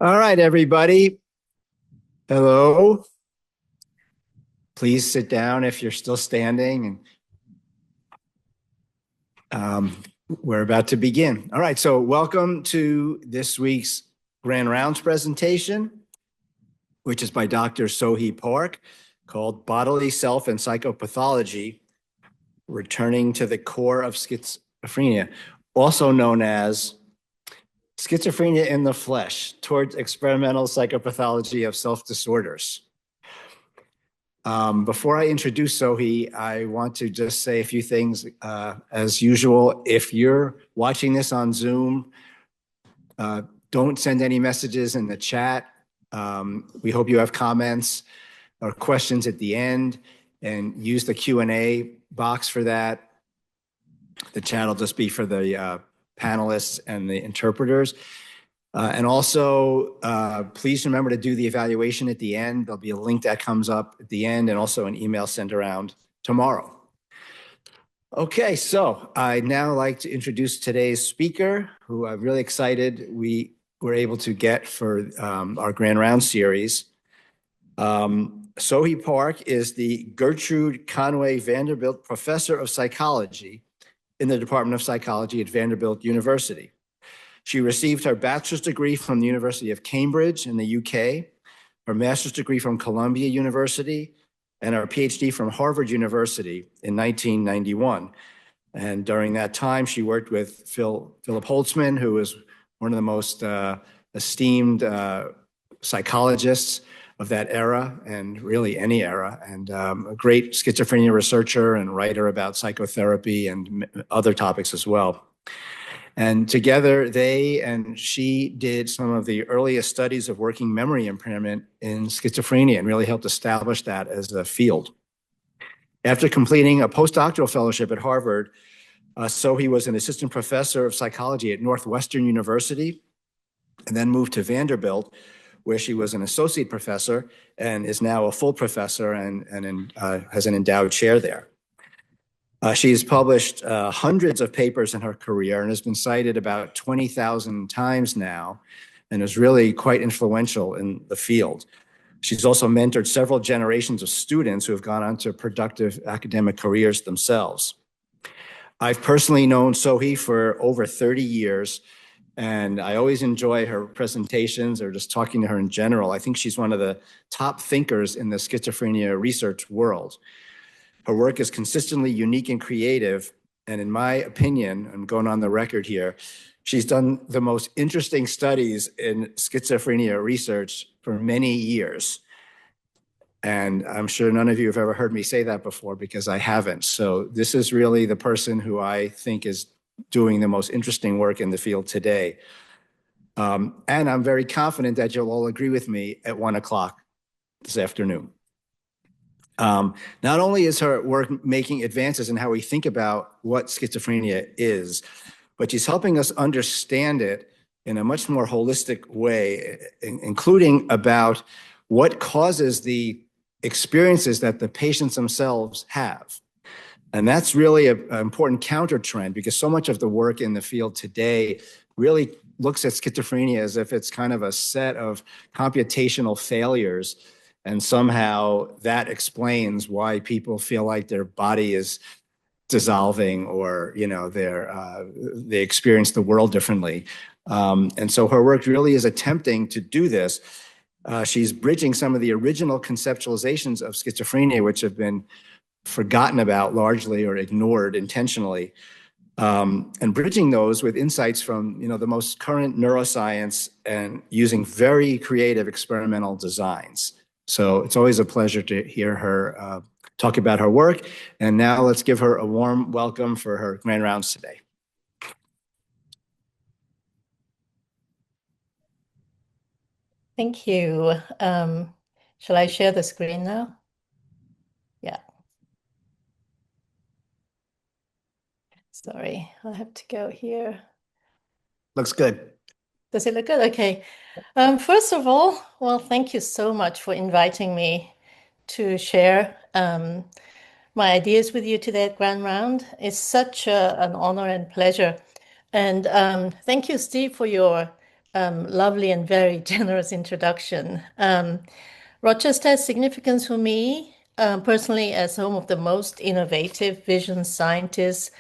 All right, everybody. Hello. Please sit down if you're still standing. We're about to begin. All right, so welcome to this week's Grand Rounds presentation, which is by Dr. Sohee Park, called Bodily Self and Psychopathology, Returning to the Core of Schizophrenia, also known as Schizophrenia in the Flesh, Towards Experimental Psychopathology of Self-Disorders. Before I introduce Sohee, I want to just say a few things. As usual, if you're watching this on Zoom, don't send any messages in the chat. We hope you have comments or questions at the end, and use the Q&A box for that. The chat will just be for the panelists and the interpreters. And also, please remember to do the evaluation at the end. There'll be a link that comes up at the end and also an email sent around tomorrow. Okay, so I'd now like to introduce today's speaker, who I'm really excited we were able to get for our Grand Round series. Sohee Park is the Gertrude Conway Vanderbilt Professor of Psychology in the Department of Psychology at Vanderbilt University. She received her bachelor's degree from the University of Cambridge in the UK, her master's degree from Columbia University, and her PhD from Harvard University in 1991. And during that time, she worked with Philip Holtzman, who was one of the most esteemed psychologists of that era, and really any era, and a great schizophrenia researcher and writer about psychotherapy and other topics as well. And together, they and she did some of the earliest studies of working memory impairment in schizophrenia and really helped establish that as a field. After completing a postdoctoral fellowship at Harvard, Sohee was an assistant professor of psychology at Northwestern University and then moved to Vanderbilt, where she was an associate professor and is now a full professor and has an endowed chair there. She's published hundreds of papers in her career and has been cited about 20,000 times now and is really quite influential in the field. She's also mentored several generations of students who have gone on to productive academic careers themselves. I've personally known Sohee for over 30 years, and I always enjoy her presentations or just talking to her in general. I think she's one of the top thinkers in the schizophrenia research world. Her work is consistently unique and creative, and in my opinion, I'm going on the record here, she's done the most interesting studies in schizophrenia research for many years. And I'm sure none of you have ever heard me say that before because I haven't. So this is really the person who I think is doing the most interesting work in the field today. And I'm very confident that you'll all agree with me at 1 o'clock this afternoon. Not only is her work making advances in how we think about what schizophrenia is, but she's helping us understand it in a much more holistic way, including about what causes the experiences that the patients themselves have. And that's really an important counter trend because so much of the work in the field today really looks at schizophrenia as if it's kind of a set of computational failures. And somehow that explains why people feel like their body is dissolving or, you know, they experience the world differently. And so her work really is attempting to do this. She's bridging some of the original conceptualizations of schizophrenia, which have been forgotten about largely or ignored intentionally, and bridging those with insights from, you know, the most current neuroscience and using very creative experimental designs. So it's always a pleasure to hear her talk about her work. And now let's give her a warm welcome for her Grand Rounds today. Thank you. Shall I share the screen now? Yeah. Sorry, I'll have to go here. Looks good. Does it look good? Okay. First of all, well, thank you so much for inviting me to share my ideas with you today at Grand Round. It's such an honor and pleasure. And thank you, Steve, for your lovely and very generous introduction. Rochester has significance for me personally as home of the most innovative vision scientists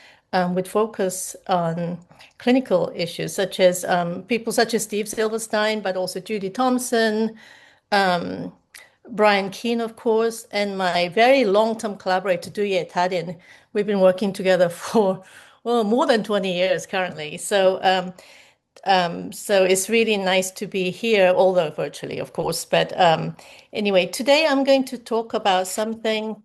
with focus on clinical issues, such as people such as Steve Silverstein, but also Judy Thompson, um, Brian Keane, of course, and my very long-term collaborator, Duye Tadin. We've been working together for, well, more than 20 years currently. So it's really nice to be here, although virtually, of course. But anyway, today I'm going to talk about something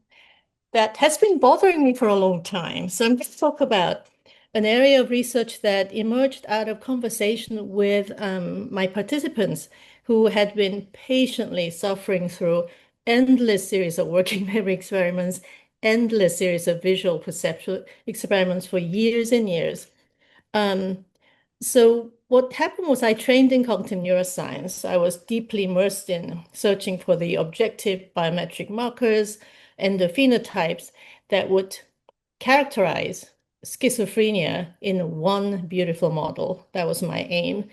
that has been bothering me for a long time. So I'm going to talk about an area of research that emerged out of conversation with my participants who had been patiently suffering through endless series of working memory experiments, endless series of visual perceptual experiments for years and years. So what happened was I trained in cognitive neuroscience. I was deeply immersed in searching for the objective biometric markers and the phenotypes that would characterize schizophrenia in one beautiful model. That was my aim.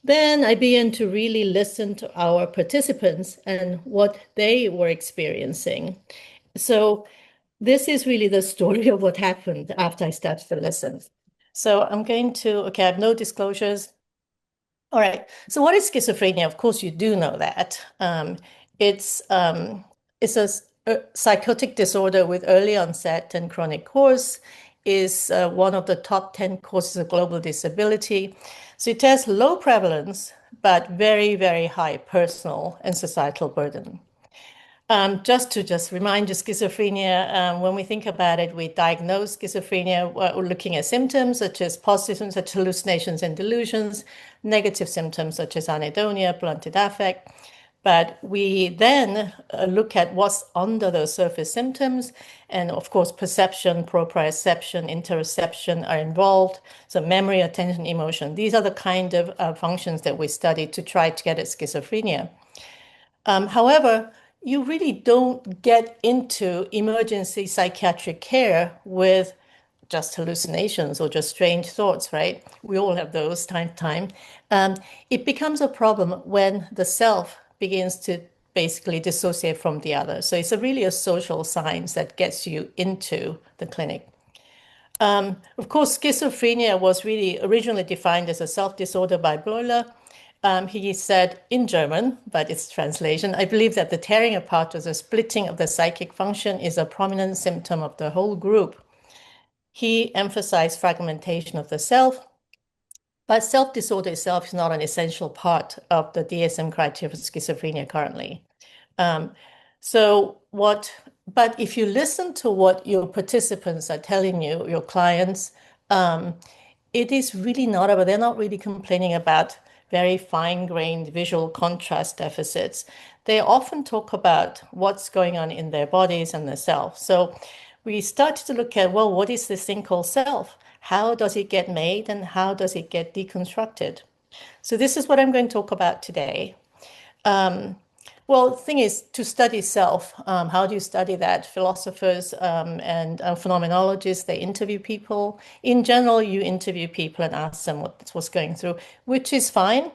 Then I began to really listen to our participants and what they were experiencing. So this is really the story of what happened after I started to listen. So I'm going to, okay, I have no disclosures. All right. So what is schizophrenia? Of course, you do know that. It's um, it's a psychotic disorder with early onset and chronic course, is one of the top 10 causes of global disability. So it has low prevalence, but very, very high personal and societal burden. Just remind you, schizophrenia, when we think about it, we diagnose schizophrenia, we're looking at symptoms such as positive symptoms such as hallucinations and delusions, negative symptoms such as anhedonia, blunted affect. But we then look at what's under those surface symptoms. And of course, perception, proprioception, interoception are involved. So memory, attention, emotion. These are the kind of functions that we study to try to get at schizophrenia. However, you really don't get into emergency psychiatric care with just hallucinations or just strange thoughts, right? We all have those time to time. It becomes a problem when the self begins to basically dissociate from the other. So it's really a social science that gets you into the clinic. Of course, schizophrenia was really originally defined as a self-disorder by Bleuler. He said in German, but it's translation, I believe that the tearing apart or the splitting of the psychic function is a prominent symptom of the whole group. He emphasized fragmentation of the self, but self-disorder itself is not an essential part of the DSM criteria for schizophrenia currently. Um, but if you listen to what your participants are telling you, your clients, it is really not about, they're not really complaining about very fine-grained visual contrast deficits. They often talk about what's going on in their bodies and their self. So we started to look at, well, what is this thing called self? How does it get made and how does it get deconstructed? So this is what I'm going to talk about today. Well, the thing is to study self. How do you study that? Philosophers and phenomenologists, they interview people. In general, you interview people and ask them what's going through, which is fine.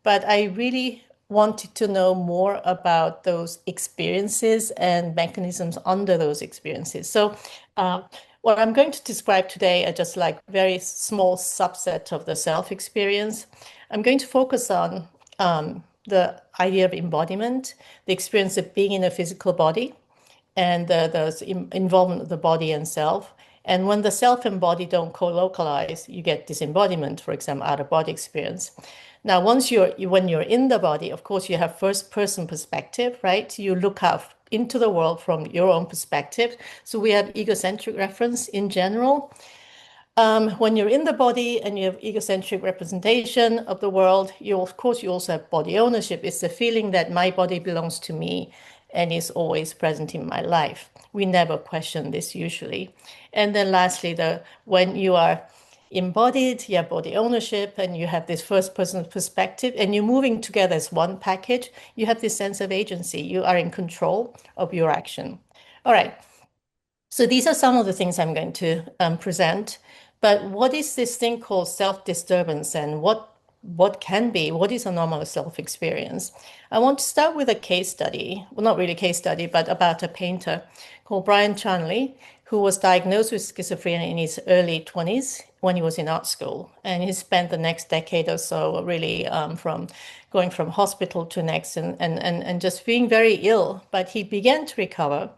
But I really wanted to know more about those experiences and mechanisms under those experiences. So what I'm going to describe today are just like very small subset of the self experience. I'm going to focus on the idea of embodiment, the experience of being in a physical body, and the involvement of the body and self. And when the self and body don't co-localize, you get disembodiment, for example, out-of-body experience. Now, when you're in the body, of course, you have first-person perspective, right? You look out into the world from your own perspective. So we have egocentric reference in general. When you're in the body and you have egocentric representation of the world, of course, you also have body ownership. It's the feeling that my body belongs to me and is always present in my life. We never question this usually. And then lastly, when you are embodied, you have body ownership and you have this first person perspective and you're moving together as one package, you have this sense of agency. You are in control of your action. All right. So these are some of the things I'm going to present. But what is this thing called self-disturbance and what what is a normal self-experience. I want to start with a case study, well, not really a case study, but about a painter called Brian Chanley, who was diagnosed with schizophrenia in his early 20s when he was in art school. And he spent the next decade or so really from going from hospital to next and just being very ill. But he began to recover.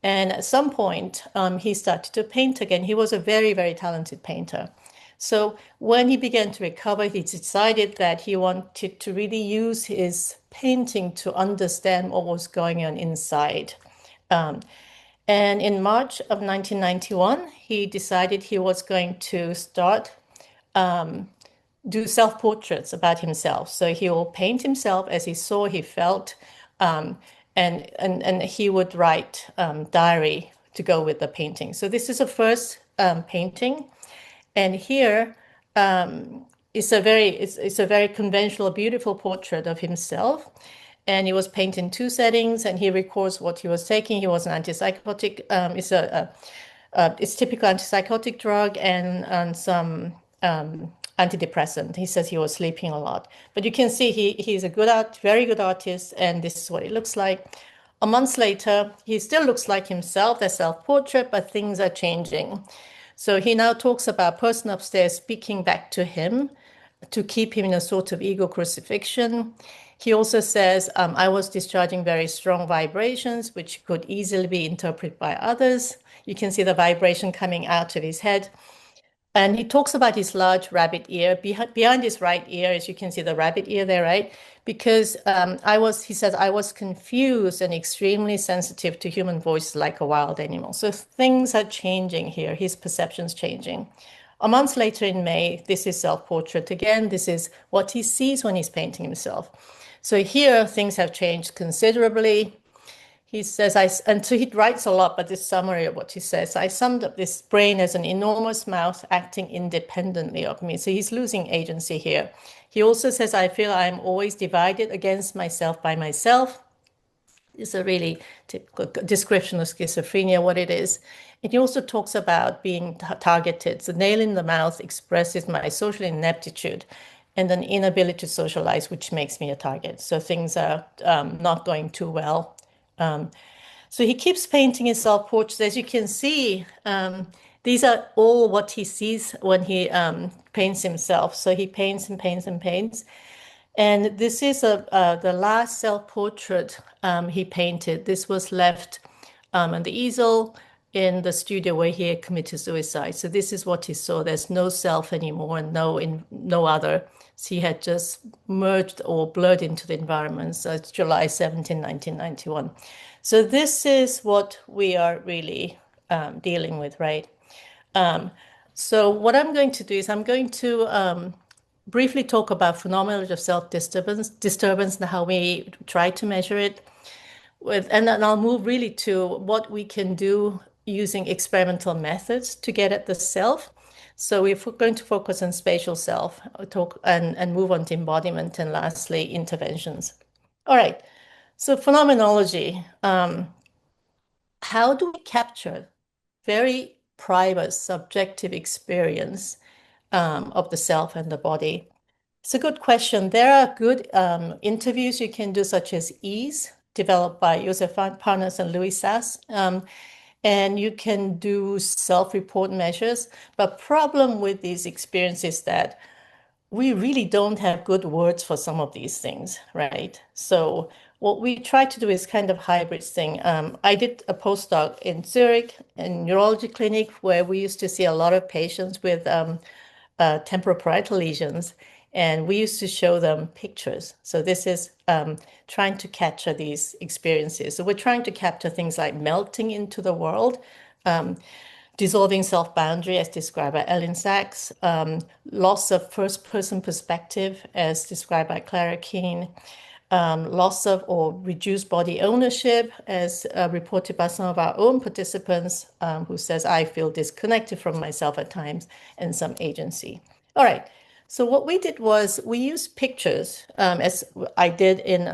And at some point, he started to paint again. He was a very, very talented painter. So when he began to recover, he decided that he wanted to really use his painting to understand what was going on inside. And in March of 1991, he decided he was going to start do self-portraits about himself. So he will paint himself as he saw, he felt, and he would write diary to go with the painting. So this is a first painting. And here it's a very conventional, beautiful portrait of himself. And he was painted in two settings, and he records what he was taking. He was an antipsychotic. It's typical antipsychotic drug and some antidepressant. He says he was sleeping a lot. But you can see he's a very good artist, and this is what it looks like. A month later, he still looks like himself, the self-portrait, but things are changing. So he now talks about a person upstairs speaking back to him to keep him in a sort of ego crucifixion. He also says, I was discharging very strong vibrations, which could easily be interpreted by others. You can see the vibration coming out of his head. And he talks about his large rabbit ear. Behind his right ear, as you can see the rabbit ear there, right? Because he says, I was confused and extremely sensitive to human voice like a wild animal. So things are changing here. His perception's changing. A month later in May, this is self-portrait again. This is what he sees when he's painting himself. So here things have changed considerably. He says, and so he writes a lot, but this summary of what he says, I summed up this brain as an enormous mouth acting independently of me. So he's losing agency here. He also says, I feel I'm always divided against myself by myself. It's a really typical description of schizophrenia, what it is. And he also talks about being targeted. The nail in the mouth expresses my social ineptitude and an inability to socialize, which makes me a target. So things are not going too well. So he keeps painting his self-portraits. As you can see, these are all what he sees when he paints himself. So he paints and paints and paints. And this is the last self-portrait he painted. This was left on the easel in the studio where he had committed suicide. So this is what he saw. There's no self anymore and no other. So he had just merged or blurred into the environment. So it's July 17, 1991. So this is what we are really dealing with, right? So what I'm going to do is I'm going to briefly talk about phenomenology of self-disturbance and how we try to measure it. And then I'll move really to what we can do using experimental methods to get at the self. So we're going to focus on spatial self, talk and move on to embodiment, and lastly, interventions. All right, so phenomenology. How do we capture very private, subjective experience of the self and the body? It's a good question. There are good interviews you can do, such as EASE, developed by Josef Parnas and Louis Sass. And you can do self-report measures. But problem with these experiences is that we really don't have good words for some of these things, right? So what we try to do is kind of hybrid thing. I did a postdoc in Zurich, in neurology clinic, where we used to see a lot of patients with temporoparietal lesions, and we used to show them pictures. So this is trying to capture these experiences. So we're trying to capture things like melting into the world, dissolving self-boundary as described by Ellen Sachs, loss of first-person perspective as described by Clara Keene, loss of or reduced body ownership as reported by some of our own participants who says, I feel disconnected from myself at times, and some agency. All right. So what we did was we used pictures, as I did in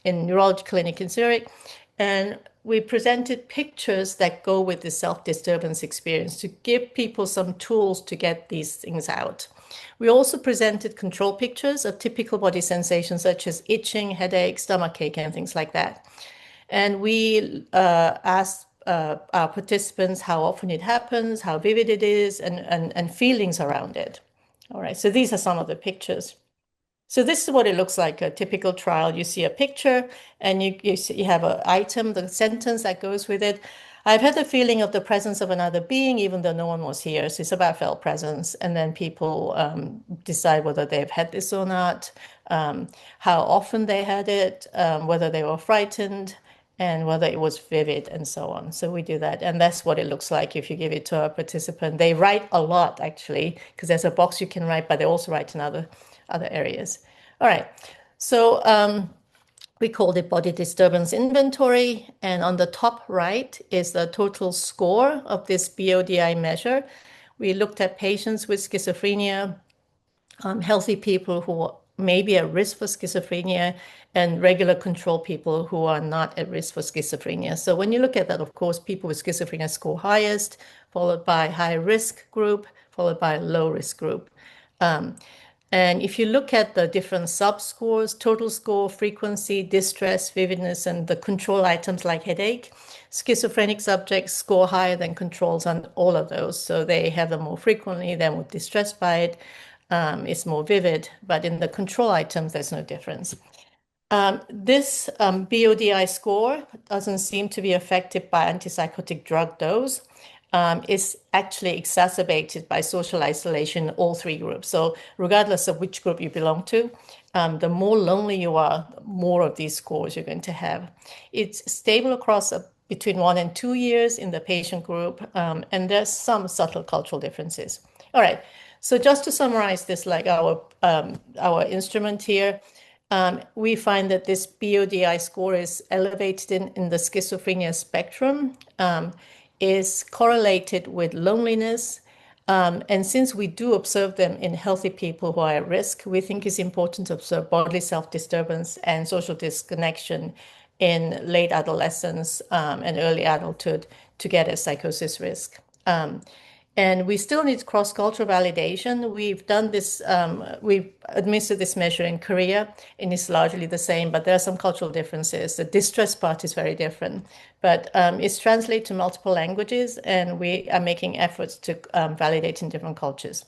neurology clinic in Zurich, and we presented pictures that go with the self-disturbance experience to give people some tools to get these things out. We also presented control pictures of typical body sensations such as itching, headache, stomachache, and things like that. And we asked our participants how often it happens, how vivid it is, and feelings around it. All right, so these are some of the pictures. So this is what it looks like, a typical trial. You see a picture and you have an item, the sentence that goes with it. I've had the feeling of the presence of another being, even though no one was here. So it's about felt presence. And then people decide whether they've had this or not, how often they had it, whether they were frightened, and whether it was vivid, and so on. So we do that. And that's what it looks like if you give it to a participant. They write a lot, actually, because there's a box you can write, but they also write in other areas. All right. So we called it body disturbance inventory. And on the top right is the total score of this BODI measure. We looked at patients with schizophrenia, healthy people who may be at risk for schizophrenia, and regular control people who are not at risk for schizophrenia. So when you look at that, of course, people with schizophrenia score highest, followed by high risk group, followed by low risk group. And if you look at the different subscores, total score, frequency, distress, vividness, and the control items like headache, schizophrenic subjects score higher than controls on all of those. So they have them more frequently, they're more distressed by it, it's more vivid, but in the control items, there's no difference. This BODI score doesn't seem to be affected by antipsychotic drug dose. Is actually exacerbated by social isolation in all three groups. So regardless of which group you belong to, the more lonely you are, the more of these scores you're going to have. It's stable across between 1 and 2 years in the patient group, and there's some subtle cultural differences. All right, so just to summarize this, like our instrument here, we find that this BODI score is elevated in the schizophrenia spectrum, is correlated with loneliness. And since we do observe them in healthy people who are at risk, we think it's important to observe bodily self-disturbance and social disconnection in late adolescence and early adulthood to get a psychosis risk. And we still need cross-cultural validation. We've done this, we've administered this measure in Korea, and it's largely the same, but there are some cultural differences. The distress part is very different, but it's translated to multiple languages, and we are making efforts to validate in different cultures.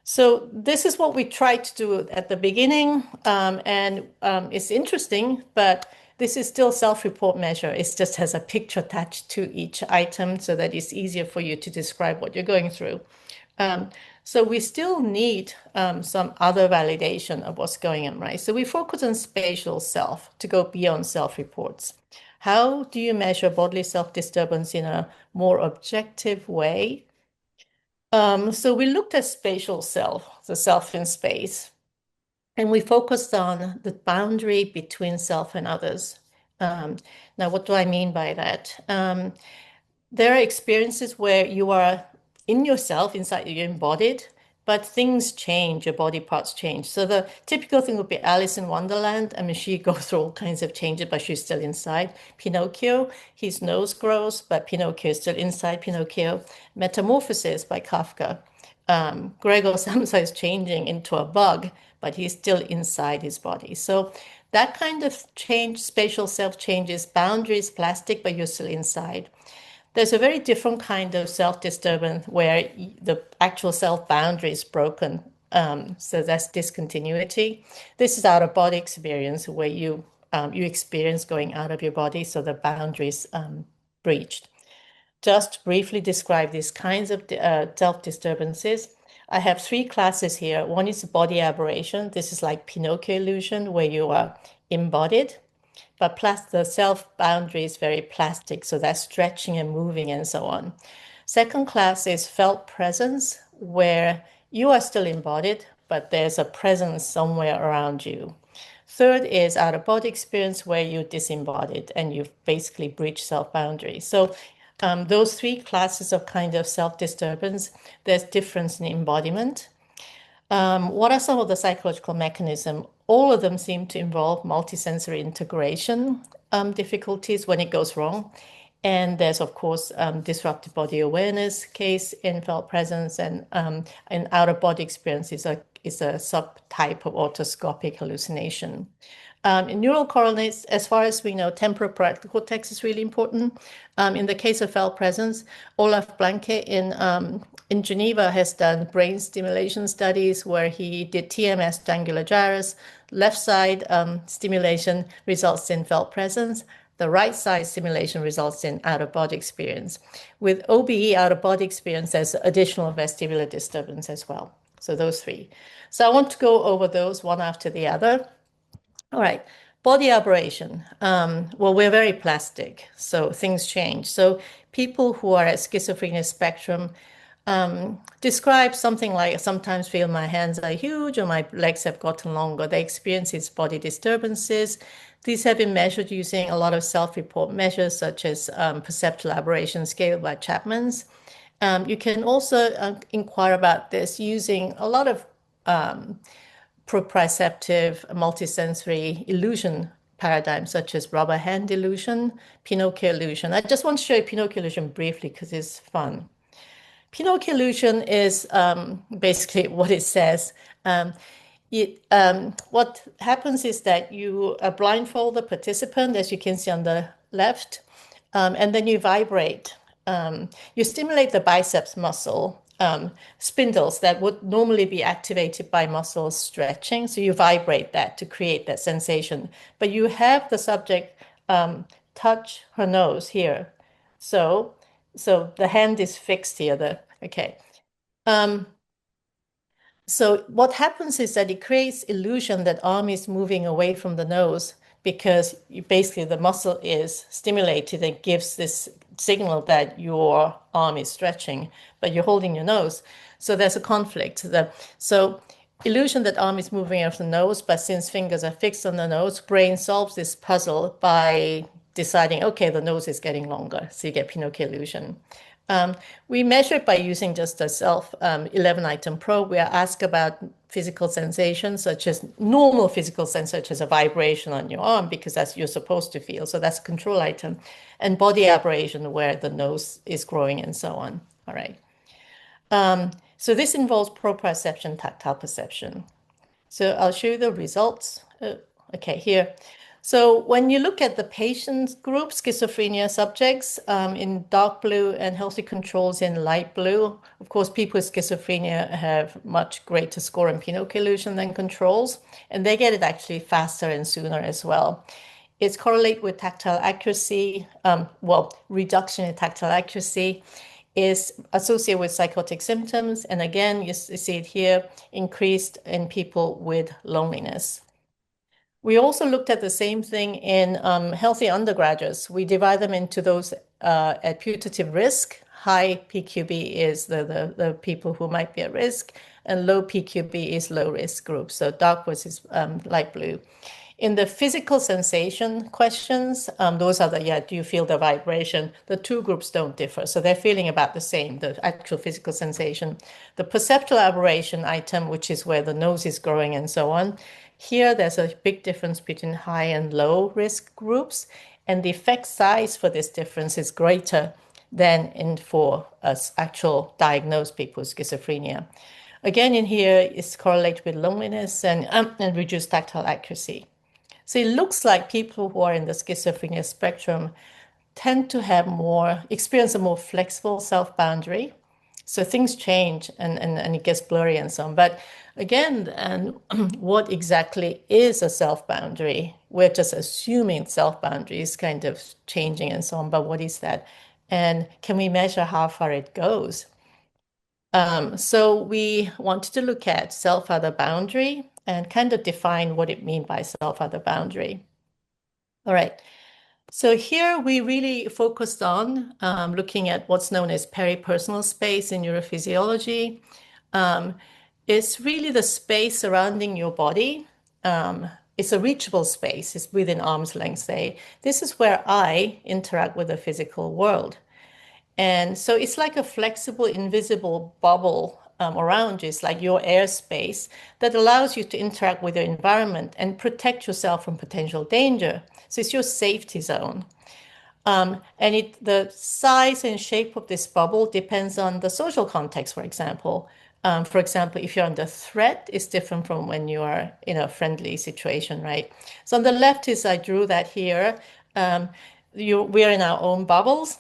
So this is what we tried to do at the beginning, and it's interesting, but this is still self-report measure. It just has a picture attached to each item so that it's easier for you to describe what you're going through. So we still need some other validation of what's going on, right? So we focus on spatial self to go beyond self-reports. How do you measure bodily self-disturbance in a more objective way? So we looked at spatial self, the self in space. And we focused on the boundary between self and others. Now, what do I mean by that? There are experiences where you are in yourself, inside you're embodied, but things change, your body parts change. So the typical thing would be Alice in Wonderland. I mean, she goes through all kinds of changes, but she's still inside. Pinocchio, his nose grows, but Pinocchio is still inside Pinocchio. Metamorphosis by Kafka. Gregor Samsa is changing into a bug, but he's still inside his body. So that kind of change, spatial self changes, boundaries, plastic, but you're still inside. There's a very different kind of self-disturbance where the actual self boundary is broken. So that's discontinuity. This is out-of-body experience where you experience going out of your body, so the boundaries breached. Just briefly describe these kinds of self-disturbances. I have 3 classes here. One is body aberration. This is like Pinocchio illusion, where you are embodied, but the self boundary is very plastic, so that's stretching and moving and so on. Second class is felt presence, where you are still embodied, but there's a presence somewhere around you. Third is out-of-body experience, where you're disembodied and you've basically breached self-boundary. So those 3 classes of kind of self-disturbance, there's difference in embodiment. What are some of the psychological mechanisms? All of them seem to involve multisensory integration difficulties when it goes wrong. And there's, of course, disrupted body awareness case in felt presence, and an out-of-body experience is a subtype of autoscopic hallucination. In neural correlates, as far as we know, temporal parietal cortex is really important. In the case of felt presence, Olaf Blanke in Geneva has done brain stimulation studies where he did TMS, triangular gyrus. Left side stimulation results in felt presence. The right side stimulation results in out-of-body experience. With OBE, out-of-body experience, there's additional vestibular disturbance as well. So those three. So I want to go over those one after the other. All right, body aberration. Well, we're very plastic, so things change. So people who are at schizophrenia spectrum describe something like, I sometimes feel my hands are huge or my legs have gotten longer. They experience these body disturbances. These have been measured using a lot of self-report measures, such as perceptual aberration scale by Chapman's. You can also inquire about this using a lot of proprioceptive multisensory illusion paradigms, such as rubber hand illusion, Pinocchio illusion. I just want to show you Pinocchio illusion briefly because it's fun. Pinocchio illusion is basically what it says. What happens is that you blindfold the participant, as you can see on the left, and then you vibrate. You stimulate the biceps muscle, spindles that would normally be activated by muscle stretching. So you vibrate that to create that sensation. But you have the subject touch her nose here. So the hand is fixed here. Okay. So what happens is that it creates illusion that arm is moving away from the nose because basically the muscle is stimulated and gives this signal that your arm is stretching, but you're holding your nose. So there's a conflict. So illusion that arm is moving out of the nose, but since fingers are fixed on the nose, brain solves this puzzle by deciding, okay, the nose is getting longer. So you get Pinocchio illusion. We measure it by using just a self 11-item probe. We are asked about physical sensations, such as normal physical sense, such as a vibration on your arm, because that's you're supposed to feel. So that's a control item. And body aberration, where the nose is growing and so on. All right. So this involves proprioception, tactile perception. So I'll show you the results. Okay, here. So when you look at the patient group, schizophrenia subjects in dark blue and healthy controls in light blue, of course, people with schizophrenia have much greater score in Pinocchio illusion than controls, and they get it actually faster and sooner as well. It's correlated with tactile accuracy, reduction in tactile accuracy is associated with psychotic symptoms. And again, you see it here, increased in people with loneliness. We also looked at the same thing in healthy undergraduates. We divide them into those at putative risk. High PQB is the people who might be at risk, and low PQB is low risk group. So dark versus light blue. In the physical sensation questions, those are do you feel the vibration? The two groups don't differ. So they're feeling about the same, the actual physical sensation. The perceptual aberration item, which is where the nose is growing and so on. Here, there's a big difference between high and low risk groups, and the effect size for this difference is greater than for actual diagnosed people with schizophrenia. Again, in here, it's correlated with loneliness and reduced tactile accuracy. So it looks like people who are in the schizophrenia spectrum tend to have experience a more flexible self-boundary. So things change and it gets blurry and so on. But again, what exactly is a self-boundary? We're just assuming self-boundary is kind of changing and so on, but what is that? And can we measure how far it goes? So we wanted to look at self-other boundary and kind of define what it means by self-other boundary. All right. So here we really focused on looking at what's known as peripersonal space in neurophysiology. It's really the space surrounding your body. It's a reachable space. It's within arm's length, say. This is where I interact with the physical world. And so it's like a flexible, invisible bubble around you. It's like your airspace that allows you to interact with your environment and protect yourself from potential danger. So it's your safety zone. And the size and shape of this bubble depends on the social context, for example. For example, if you're under threat, it's different from when you are in a friendly situation, right? So on the left is, I drew that here. We are in our own bubbles,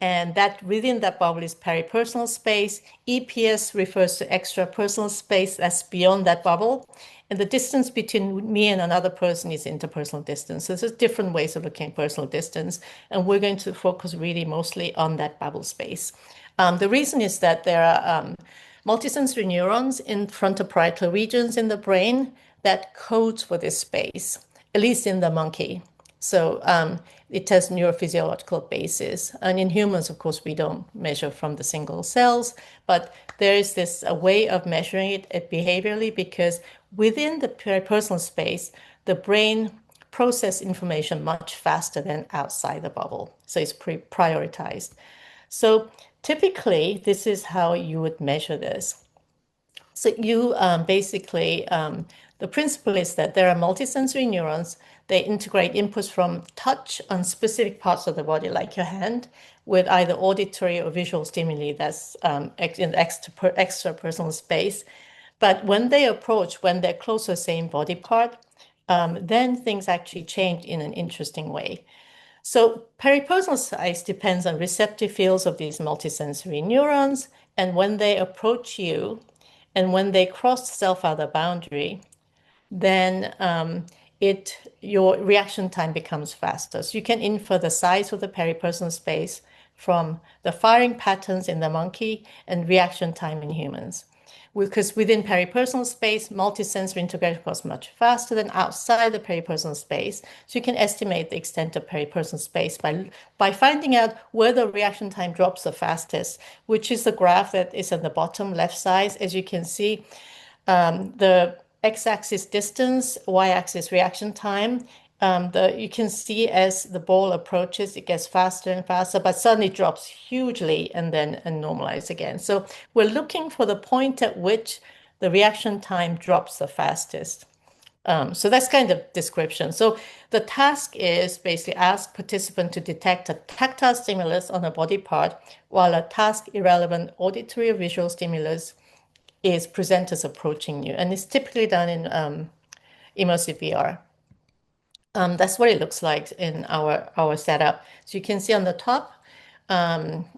and that within that bubble is peripersonal space. EPS refers to extrapersonal space that's beyond that bubble. And the distance between me and another person is interpersonal distance. So there's different ways of looking at personal distance. And we're going to focus really mostly on that bubble space. The reason is that there are multisensory neurons in frontoparietal regions in the brain that codes for this space, at least in the monkey. So it has neurophysiological basis. And in humans, of course, we don't measure from the single cells, but there is this a way of measuring it behaviorally, because within the peripersonal space, the brain processes information much faster than outside the bubble. So it's prioritized. So typically, this is how you would measure this. So you basically, the principle is that there are multisensory neurons. They integrate inputs from touch on specific parts of the body, like your hand, with either auditory or visual stimuli that's in extrapersonal space. But when they approach, when they're close to the same body part, then things actually change in an interesting way. So peripersonal size depends on receptive fields of these multisensory neurons, and when they approach you, and when they cross the self-other boundary, then your reaction time becomes faster. So you can infer the size of the peripersonal space from the firing patterns in the monkey and reaction time in humans. Because within peripersonal space, multisensory integration goes much faster than outside the peripersonal space. So you can estimate the extent of peripersonal space by finding out where the reaction time drops the fastest, which is the graph that is on the bottom left side. As you can see, the x-axis distance, y-axis reaction time. You can see as the ball approaches, it gets faster and faster, but suddenly drops hugely and then normalizes again. So we're looking for the point at which the reaction time drops the fastest. So that's kind of description. So the task is basically ask participant to detect a tactile stimulus on a body part, while a task-irrelevant auditory or visual stimulus is presenters approaching you. And it's typically done in immersive VR. That's what it looks like in our setup. So you can see on the top,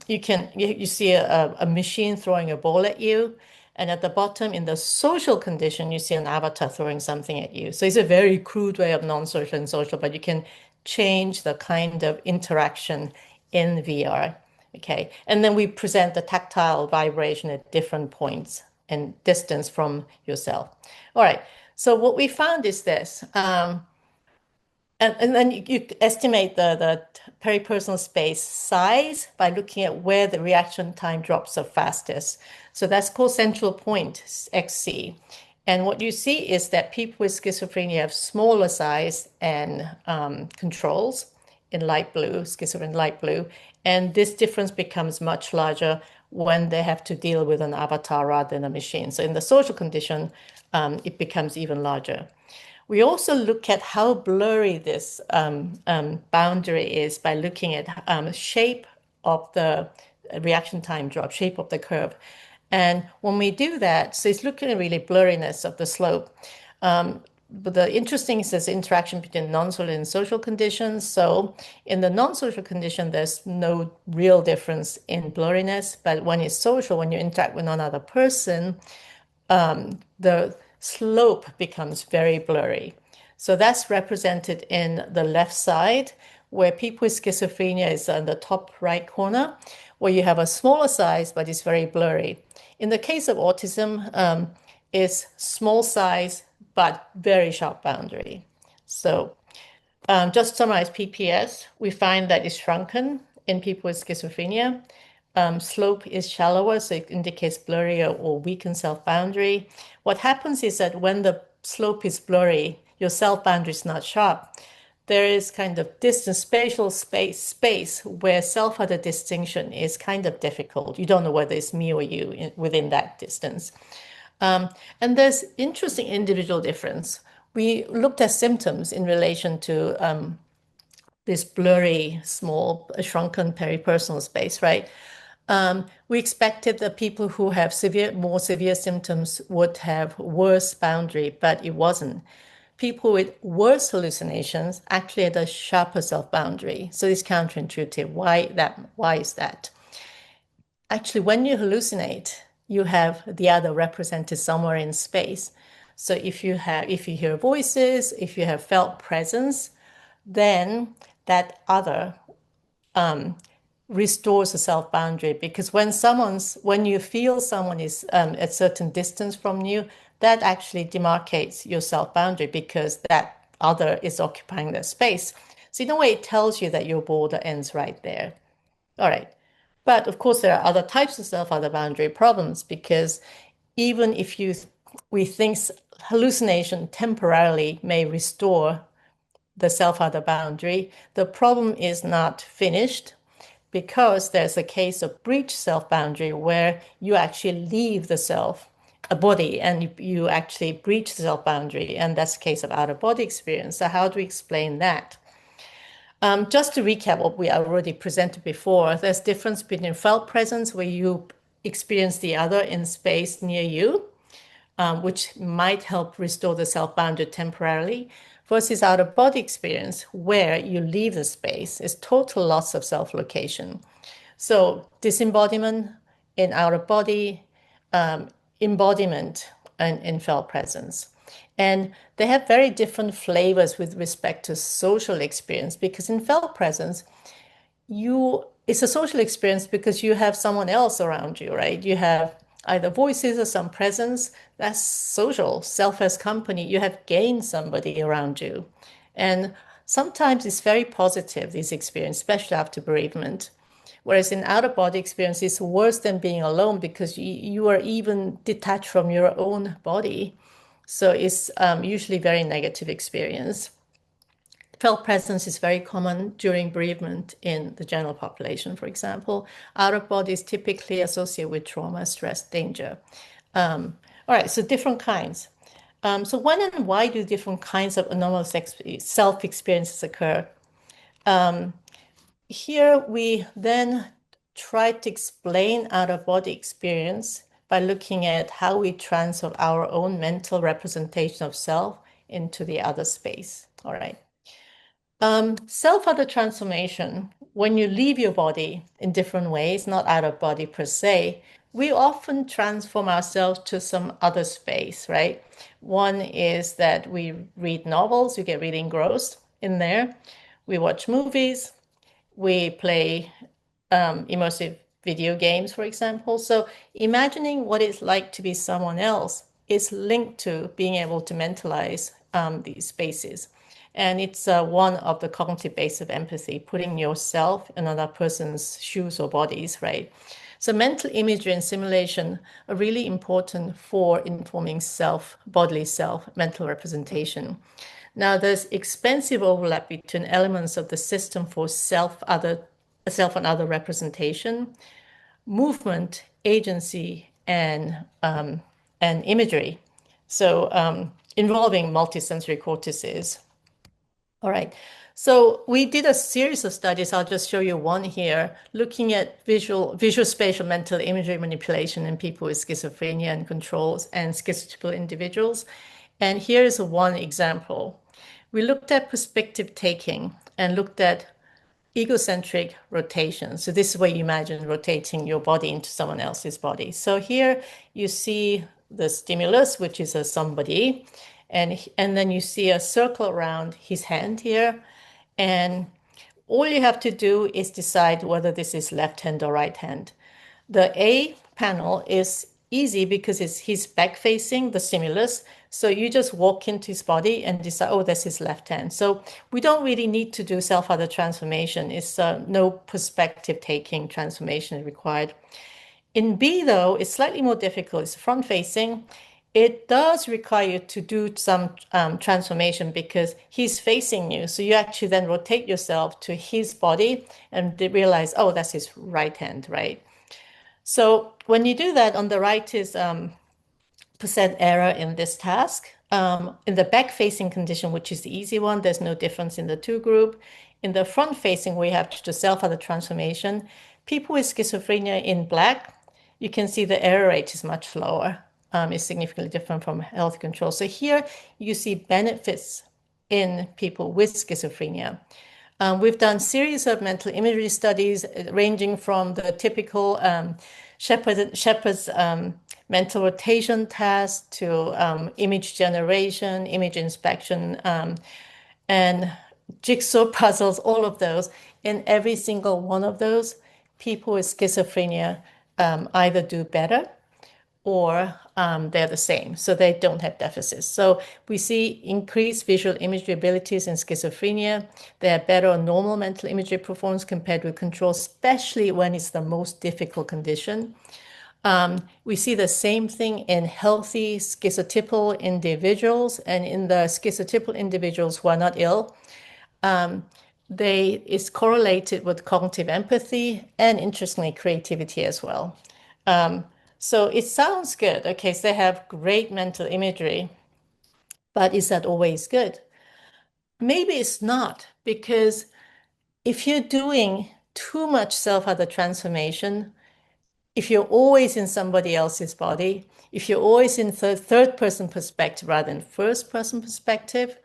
you see a machine throwing a ball at you. And at the bottom, in the social condition, you see an avatar throwing something at you. So it's a very crude way of non-social and social, but you can change the kind of interaction in VR. Okay. And then we present the tactile vibration at different points and distance from yourself. All right. So what we found is this. And then you estimate the peripersonal space size by looking at where the reaction time drops the fastest. So that's called central point, XC. And what you see is that people with schizophrenia have smaller size and controls in light blue, schizophrenia light blue. And this difference becomes much larger when they have to deal with an avatar rather than a machine. So in the social condition, it becomes even larger. We also look at how blurry this boundary is by looking at shape of the reaction time drop, shape of the curve. And when we do that, so it's looking at really blurriness of the slope. But the interesting is this interaction between non-social and social conditions. So in the non-social condition, there's no real difference in blurriness. But when it's social, when you interact with another person, the slope becomes very blurry. So that's represented in the left side, where people with schizophrenia is on the top right corner, where you have a smaller size, but it's very blurry. In the case of autism, it's small size, but very sharp boundary. So just to summarize PPS, we find that it's shrunken in people with schizophrenia. Slope is shallower, so it indicates blurry or weakened self-boundary. What happens is that when the slope is blurry, your self-boundary is not sharp. There is kind of distance, spatial space where self-other distinction is kind of difficult. You don't know whether it's me or you within that distance. And there's interesting individual difference. We looked at symptoms in relation to this blurry, small, shrunken peripersonal space, right? We expected that people who have more severe symptoms would have worse boundary, but it wasn't. People with worse hallucinations actually had a sharper self-boundary. So it's counterintuitive. Why is that? Actually, when you hallucinate, you have the other represented somewhere in space. So if you hear voices, if you have felt presence, then that other restores a self boundary, because when you feel someone is at certain distance from you, that actually demarcates your self boundary because that other is occupying that space. So in a way, it tells you that your border ends right there. All right. But of course, there are other types of self-other boundary problems, because even if we think hallucination temporarily may restore the self-other boundary, the problem is not finished, because there's a case of breach self-boundary where you actually leave the self, a body, and you actually breach the self-boundary, and that's a case of out-of-body experience. So how do we explain that? Just to recap what we already presented before, there's difference between felt presence, where you experience the other in space near you, which might help restore the self-boundary temporarily, versus out-of-body experience, where you leave the space. It's total loss of self-location. So disembodiment in out-of-body, embodiment in felt presence. And they have very different flavors with respect to social experience, because in felt presence, it's a social experience because you have someone else around you, right? You have either voices or some presence. That's social, self as company. You have gained somebody around you. And sometimes it's very positive, this experience, especially after bereavement. Whereas in out-of-body experience, it's worse than being alone, because you are even detached from your own body. So it's usually very negative experience. Felt presence is very common during bereavement in the general population, for example. Out-of-body is typically associated with trauma, stress, danger. All right, so different kinds. So when and why do different kinds of anomalous self-experiences occur? Here we then try to explain out-of-body experience by looking at how we transfer our own mental representation of self into the other space. All right. Self-other transformation, when you leave your body in different ways, not out of body per se, we often transform ourselves to some other space, right? One is that we read novels, we get really engrossed in there. We watch movies, we play immersive video games, for example. So imagining what it's like to be someone else is linked to being able to mentalize these spaces. And it's one of the cognitive bases of empathy, putting yourself in another person's shoes or bodies, right? So mental imagery and simulation are really important for informing bodily self, mental representation. Now, there's expensive overlap between elements of the system for self and other representation, movement, agency, and imagery. So involving multisensory cortices. All right. So we did a series of studies. I'll just show you one here, looking at visual spatial mental imagery manipulation in people with schizophrenia and controls and schizotypal individuals. And here is one example. We looked at perspective taking and looked at egocentric rotation. So this is where you imagine rotating your body into someone else's body. So here you see the stimulus, which is a somebody, and then you see a circle around his hand here. And all you have to do is decide whether this is left hand or right hand. The A panel is easy because he's back facing the stimulus. So you just walk into his body and decide, oh, that's his left hand. So we don't really need to do self-other transformation. It's no perspective taking transformation required. In B, though, it's slightly more difficult. It's front facing. It does require you to do some transformation because he's facing you. So you actually then rotate yourself to his body and realize, oh, that's his right hand, right? So when you do that, on the right is percent error in this task. In the back-facing condition, which is the easy one, there's no difference in the two group. In the front-facing, we have the self-other transformation. People with schizophrenia in black, you can see the error rate is much lower. It's significantly different from health control. So here you see benefits in people with schizophrenia. We've done series of mental imagery studies ranging from the typical Shepherd's mental rotation task to image generation, image inspection, and jigsaw puzzles, all of those. In every single one of those, people with schizophrenia either do better or they're the same, so they don't have deficits. So we see increased visual imagery abilities in schizophrenia. They have better normal mental imagery performance compared with control, especially when it's the most difficult condition. We see the same thing in healthy schizotypal individuals, and in the schizotypal individuals who are not ill, it's correlated with cognitive empathy and, interestingly, creativity as well. So it sounds good. Okay, so they have great mental imagery, but is that always good? Maybe it's not, because if you're doing too much self-other transformation, if you're always in somebody else's body, if you're always in third person perspective rather than first person perspective,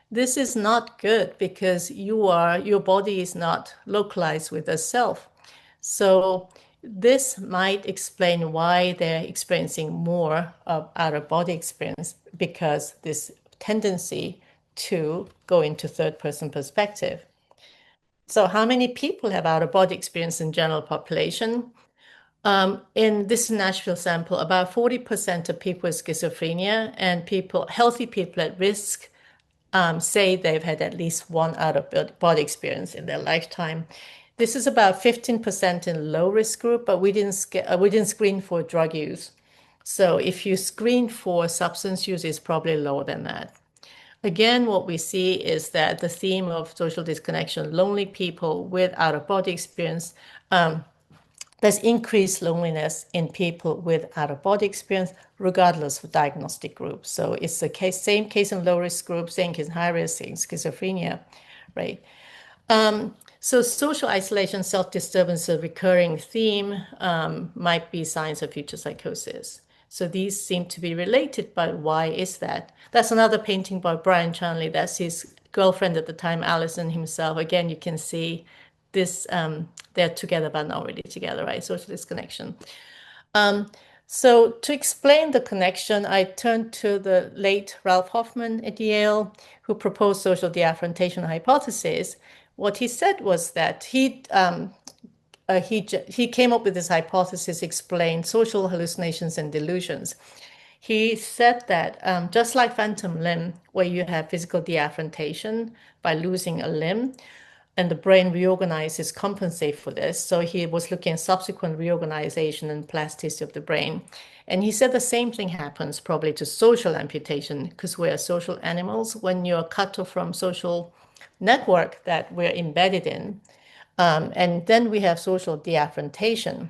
this is not good because your body is not localized with a self. So this might explain why they're experiencing more of out-of-body experience, because this tendency to go into third-person perspective. So how many people have out-of-body experience in general population? In this Nashville sample, about 40% of people with schizophrenia and healthy people at risk say they've had at least one out-of-body experience in their lifetime. This is about 15% in low-risk group, but we didn't screen for drug use. So if you screen for substance use, it's probably lower than that. Again, what we see is that the theme of social disconnection, lonely people with out-of-body experience, there's increased loneliness in people with out-of-body experience, regardless of diagnostic group. So it's the same case in low-risk group, same case in high-risk, in schizophrenia, right? So social isolation, self-disturbance, a recurring theme, might be signs of future psychosis. So these seem to be related, but why is that? That's another painting by Brian Chanley. That's his girlfriend at the time, Allison himself. Again, you can see this, they're together but not really together, right? Social disconnection. So to explain the connection, I turned to the late Ralph Hoffman at Yale, who proposed social deaffrontation hypothesis. What he said was that he came up with this hypothesis, explained social hallucinations and delusions. He said that just like phantom limb, where you have physical deaffrontation by losing a limb, and the brain reorganizes, compensate for this. So he was looking at subsequent reorganization and plasticity of the brain. And he said the same thing happens probably to social amputation, because we're social animals. When you're cut off from social network that we're embedded in, and then we have social deaffrontation.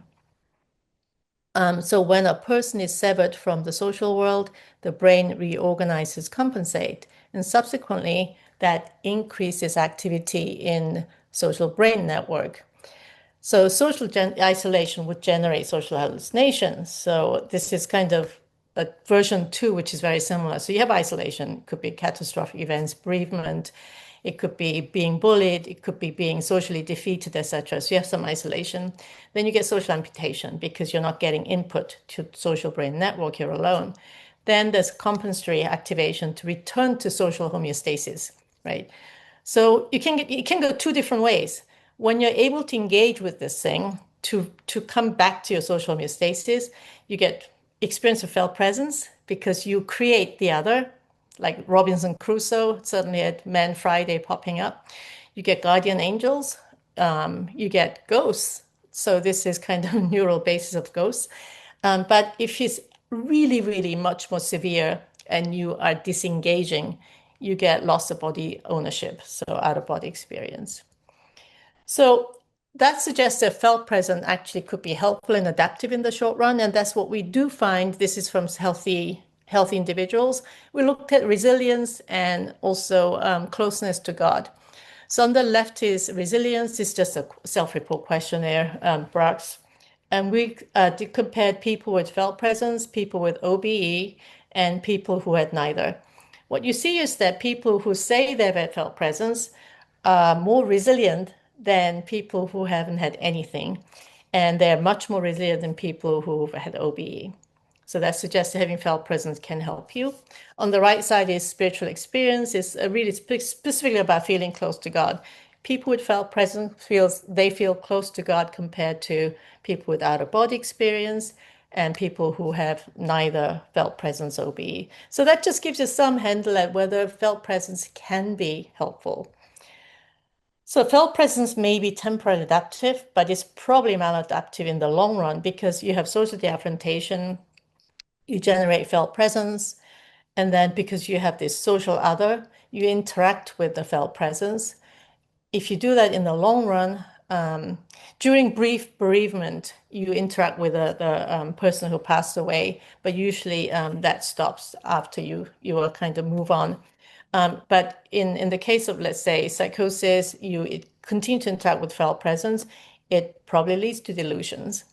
So when a person is severed from the social world, the brain reorganizes, compensate, and subsequently that increases activity in social brain network. So social isolation would generate social hallucinations. So this is kind of a version 2, which is very similar. So you have isolation, it could be catastrophic events, bereavement, it could be being bullied, it could be being socially defeated, etc. So you have some isolation. Then you get social amputation because you're not getting input to social brain network, you're alone. Then there's compensatory activation to return to social homeostasis, right? So you can go two different ways. When you're able to engage with this thing to come back to your social homeostasis, you get experience of felt presence because you create the other, like Robinson Crusoe, certainly at Man Friday popping up. You get guardian angels, you get ghosts. So this is kind of a neural basis of ghosts. But if it's really, really much more severe and you are disengaging, you get loss of body ownership, so out-of-body experience. So that suggests that felt present actually could be helpful and adaptive in the short run, and that's what we do find. This is from healthy healthy individuals, we looked at resilience and also closeness to God. So on the left is resilience. It's just a self-report questionnaire, Brax. And we compared people with felt presence, people with OBE, and people who had neither. What you see is that people who say they've had felt presence are more resilient than people who haven't had anything. And they're much more resilient than people who've had OBE. So that suggests that having felt presence can help you. On the right side is spiritual experience. It's really specifically about feeling close to God. People with felt presence feel close to God compared to people with out-of-body experience and people who have neither felt presence or OBE. So that just gives you some handle at whether felt presence can be helpful. So felt presence may be temporarily adaptive, but it's probably maladaptive in the long run because you have social differentiation, you generate felt presence, and then because you have this social other, you interact with the felt presence. If you do that in the long run, during brief bereavement, you interact with the person who passed away, but usually that stops after you will kind of move on. But in the case of, let's say, psychosis, you continue to interact with felt presence, it probably leads to delusions.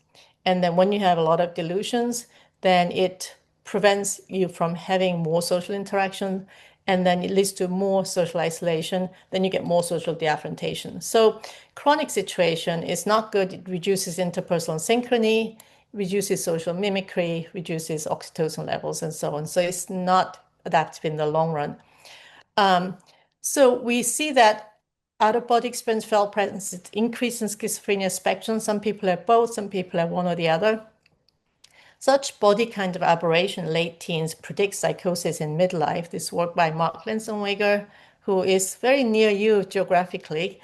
And then when you have a lot of delusions, then it prevents you from having more social interaction, and then it leads to more social isolation, then you get more social differentiation. So chronic situation is not good. It reduces interpersonal synchrony, reduces social mimicry, reduces oxytocin levels, and so on. So it's not adaptive in the long run. So we see that out-of-body experience, felt presence, it's increase in schizophrenia spectrum. Some people have both, some people have one or the other. Such body kind of aberration, late teens, predicts psychosis in midlife. This work by Mark Linsenweger, who is very near you geographically.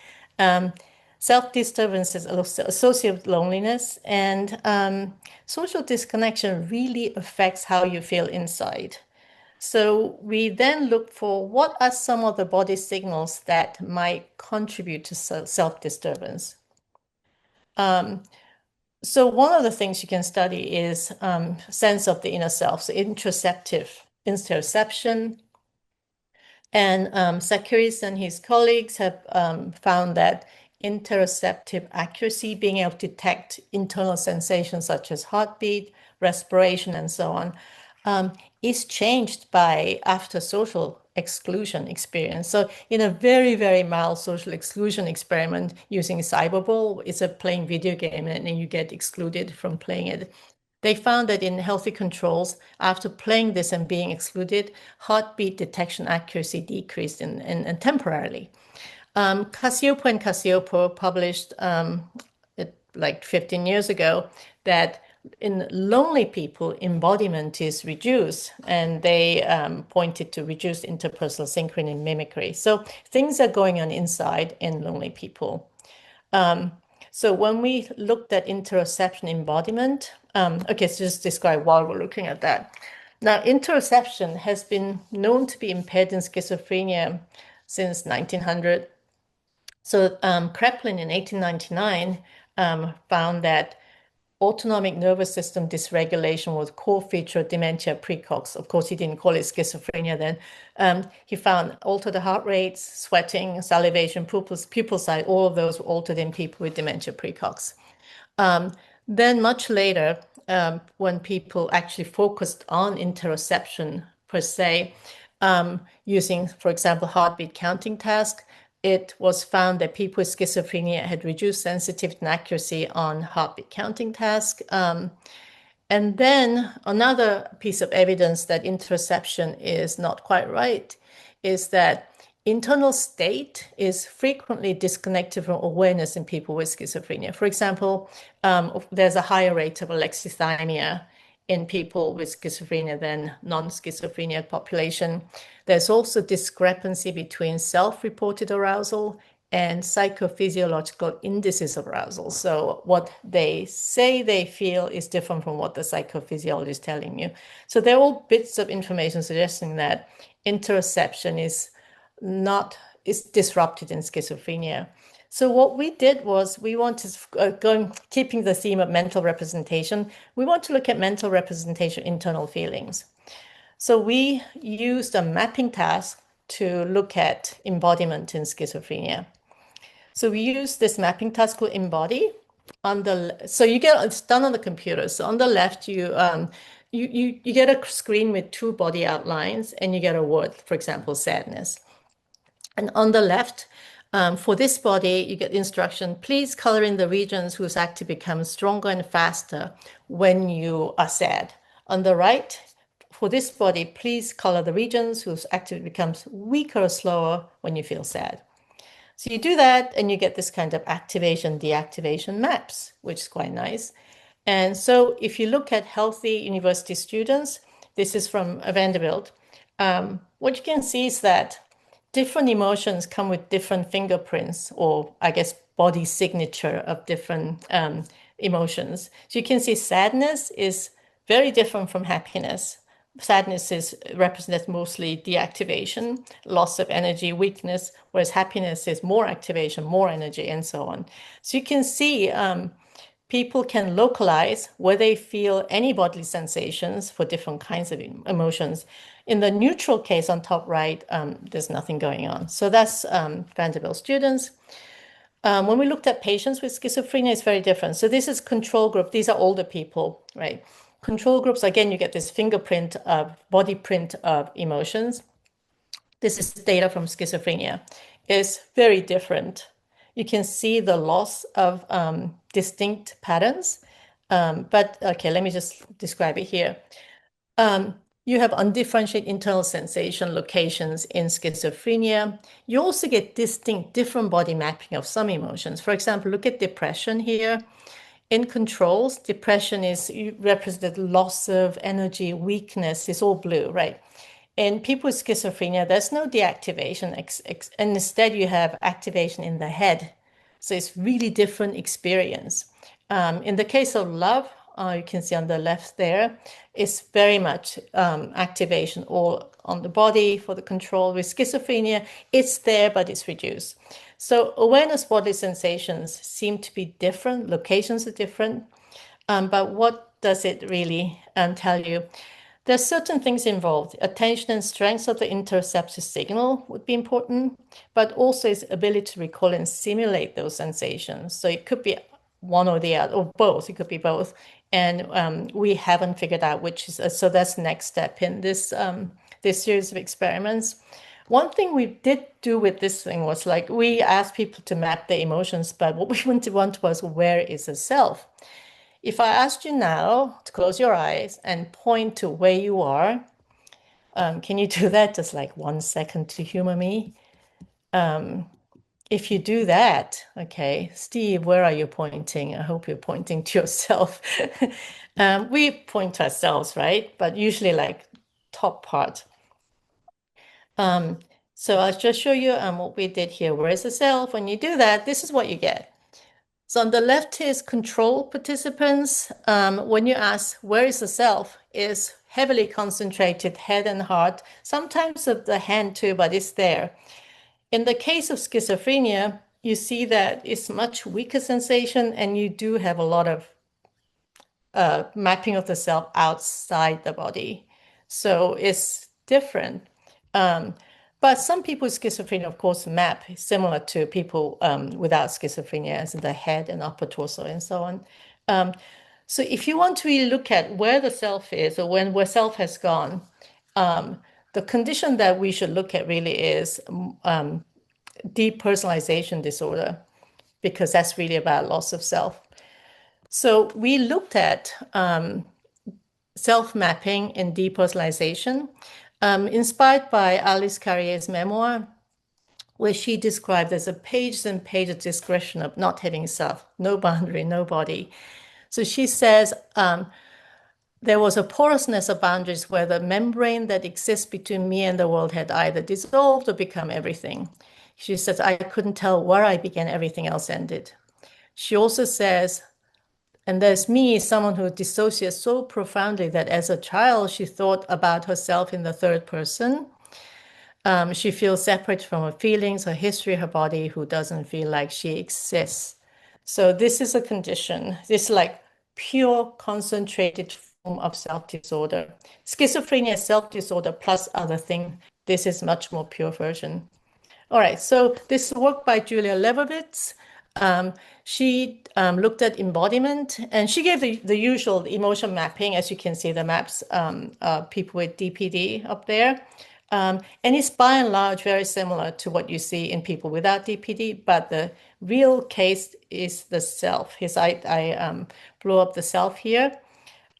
Self-disturbances associated with loneliness, and social disconnection really affects how you feel inside. So we then look for what are some of the body signals that might contribute to self-disturbance. So one of the things you can study is sense of the inner self, so interoception. And Zacharias and his colleagues have found that interoceptive accuracy, being able to detect internal sensations such as heartbeat, respiration, and so on, is changed by after social exclusion experience. So in a very, very mild social exclusion experiment using Cyberball, it's a playing video game and you get excluded from playing it. They found that in healthy controls, after playing this and being excluded, heartbeat detection accuracy decreased and temporarily. Casiopo and Casiopo published like 15 years ago that in lonely people, embodiment is reduced, and they pointed to reduced interpersonal synchrony and mimicry. So things are going on inside in lonely people. So when we looked at interoception embodiment, okay, so just describe while we're looking at that. Now, interoception has been known to be impaired in schizophrenia since 1900. So Kraepelin in 1899 found that autonomic nervous system dysregulation was a core feature of dementia precox. Of course, he didn't call it schizophrenia then. He found altered heart rates, sweating, salivation, pupil size, all of those were altered in people with dementia precox. Then much later, when people actually focused on interoception per se, using, for example, heartbeat counting task, it was found that people with schizophrenia had reduced sensitivity and accuracy on heartbeat counting task. And then another piece of evidence that interoception is not quite right is that internal state is frequently disconnected from awareness in people with schizophrenia. For example, there's a higher rate of alexithymia in people with schizophrenia than non-schizophrenia population. There's also discrepancy between self-reported arousal and psychophysiological indices of arousal. So what they say they feel is different from what the psychophysiology is telling you. So they're all bits of information suggesting that interoception is disrupted in schizophrenia. So what we did was we wanted keeping the theme of mental representation, we want to look at mental representation, internal feelings. So we used a mapping task to look at embodiment in schizophrenia. So we use this mapping task called embody. So you get it's done on the computer. So on the left, you get a screen with two body outlines, and you get a word, for example, sadness. And on the left, for this body, you get the instruction, please color in the regions whose activity becomes stronger and faster when you are sad. On the right, for this body, please color the regions whose activity becomes weaker or slower when you feel sad. So you do that and you get this kind of activation, deactivation maps, which is quite nice. And so if you look at healthy university students, this is from Vanderbilt, what you can see is that different emotions come with different fingerprints, or I guess body signature of different emotions. So you can see sadness is very different from happiness. Sadness represents mostly deactivation, loss of energy, weakness, whereas happiness is more activation, more energy, and so on. So you can see people can localize where they feel any bodily sensations for different kinds of emotions. In the neutral case on top right, there's nothing going on. So that's Vanderbilt students. When we looked at patients with schizophrenia, it's very different. So this is control group. These are older people, right? Control groups, again, you get this fingerprint of body print of emotions. This is data from schizophrenia. It's very different. You can see the loss of distinct patterns. But okay, let me just describe it here. You have undifferentiated internal sensation locations in schizophrenia. You also get distinct different body mapping of some emotions. For example, look at depression here. In controls, depression is represented loss of energy, weakness, it's all blue, right? In people with schizophrenia, there's no deactivation, and instead you have activation in the head. So it's really different experience. In the case of love, you can see on the left there, it's very much activation all on the body for the control. With schizophrenia, it's there, but it's reduced. So awareness bodily sensations seem to be different, locations are different, but what does it really tell you? There's certain things involved. Attention and strength of the interoceptive signal would be important, but also its ability to recall and simulate those sensations. So it could be one or the other, or both. It could be both. And we haven't figured out which is, so that's the next step in this, this series of experiments. One thing we did do with this thing was like, we asked people to map their emotions, but what we want was, where is the self? If I asked you now to close your eyes and point to where you are, can you do that? Just like 1 second to humor me. If you do that, okay, Steve, where are you pointing? I hope you're pointing to yourself. We point to ourselves, right? But usually like top part. So I'll just show you what we did here. Where is the self? When you do that, this is what you get. So on the left is control participants. When you ask where is the self, is heavily concentrated head and heart, sometimes of the hand too, but it's there. In the case of schizophrenia, you see that it's much weaker sensation, and you do have a lot of mapping of the self outside the body. So it's different. But some people with schizophrenia, of course, map similar to people without schizophrenia, as in the head and upper torso and so on. So if you want to really look at where the self is, or where self has gone, the condition that we should look at really is depersonalization disorder, because that's really about loss of self. So we looked at self-mapping and depersonalization, inspired by Alice Carrier's memoir, where she described there's a pages and pages of description of not having self, no boundary, no body. So she says there was a porousness of boundaries where the membrane that exists between me and the world had either dissolved or become everything. She says, I couldn't tell where I began, everything else ended. She also says, and there's me, someone who dissociates so profoundly that as a child, she thought about herself in the third person. She feels separate from her feelings, her history, her body, who doesn't feel like she exists. So this is a condition. This is like pure concentrated form of self-disorder. Schizophrenia is self-disorder plus other thing. This is much more pure version. All right, so this work by Julia Leibovitz. She looked at embodiment, and she gave the usual emotion mapping. As you can see, the maps, people with DPD up there. And it's by and large very similar to what you see in people without DPD, but the real case is the self. I blew up the self here.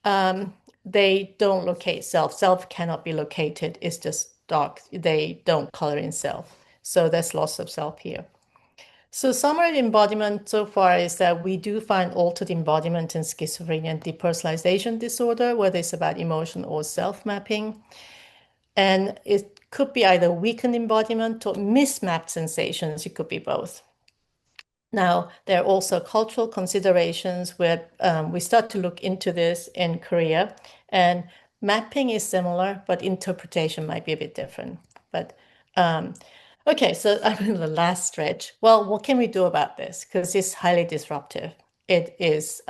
They don't locate self. Self cannot be located. It's just dark. They don't color in self. So there's loss of self here. So summary embodiment so far is that we do find altered embodiment in schizophrenia and depersonalization disorder, whether it's about emotion or self-mapping. And it could be either weakened embodiment or mismapped sensations. It could be both. Now, there are also cultural considerations where we start to look into this in Korea, and mapping is similar, but interpretation might be a bit different. But okay, so I'm in the last stretch. Well, what can we do about this? Because it's highly disruptive. It is,